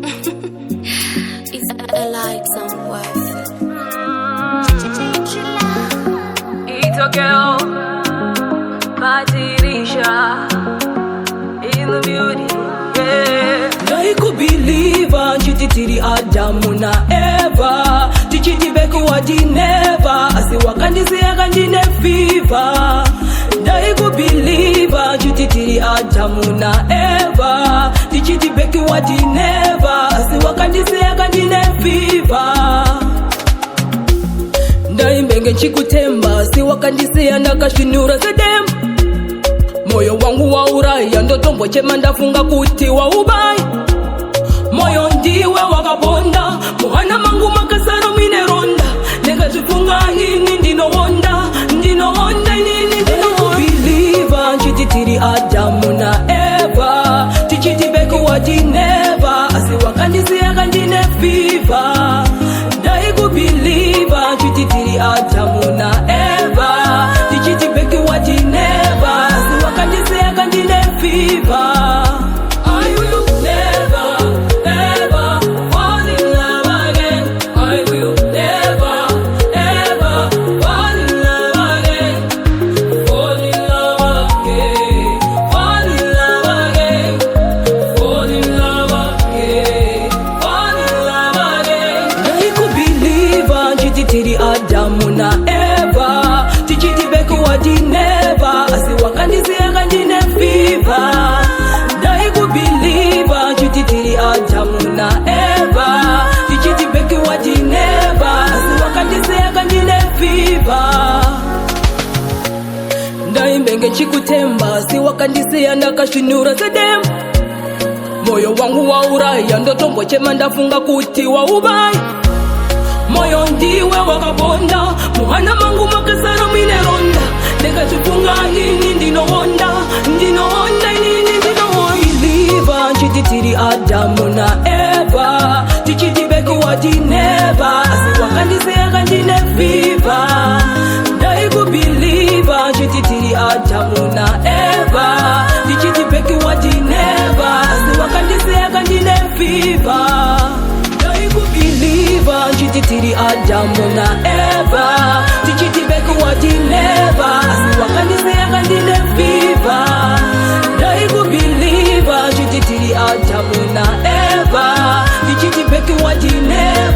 It's a light somewhere. It's a girl, Patricia, in the beauty, yeah. I could believe Chitiri Adamu na Eva Tichiti beku wadi never Asi wakandisi yakandine fever. I could believe Chitiri Adamu na Eva Tichiti beku wadi never Asi wakandisi yakandine fever. Ndaimbenge chikutemba Si wakandisi yandakashinura sedem. Moyo wangu wa uraya ndotombo chema ndafunga kuti wa ubai. Moyo ndiwe wakabonda Muhana mangu makasaro mine ronda. Nega jifunga nini ndino wonda nini ndino believer. Chitiri Adamu na Eva Tichiti beku wadi never Asi wakandisi yakandine fever. Dai ku believer. Chitiri Adamu na Eva Tichiti beku wadi never Asi wakandisi yakandine fever. I will never ever fall in love again. I will never ever fall in love again. Fall in love again. Fall in love again. Fall in love again. Fall in love again. I could believe Chitiri Adamu na Eva Tichiti beku wadi never Asi wakandisi yakandine fever. I could believe Chitiri Adamu na Eva Tichiti beku wadi never Asi wakandisi yakandine fever. Ndaimbenge chikutemba Si wakandisi yandakashinura sedem. Moyo wangu wa uraya ndotombo chema ndafunga kuti wa ubai. Moyo ndiwe wakabonda Muhana mangu makasaro mine ronda. Nega jifunga nini ndino wonda nini ndino believe Chitiri Adamu na Eva Tichiti beku wadi never Asi wakandisi yakandine fever. Dai ku believe Chitiri Adamu na Eva Tichiti beku wadi never Asi wakandisi yakandine fever. Dai ku believe Chitiri Adamu na Eva Tichiti beku wadi never Asi wakandisi yakandine fever. Dai ku believe Chitiri Adamu na Eva Tichiti beku wadi never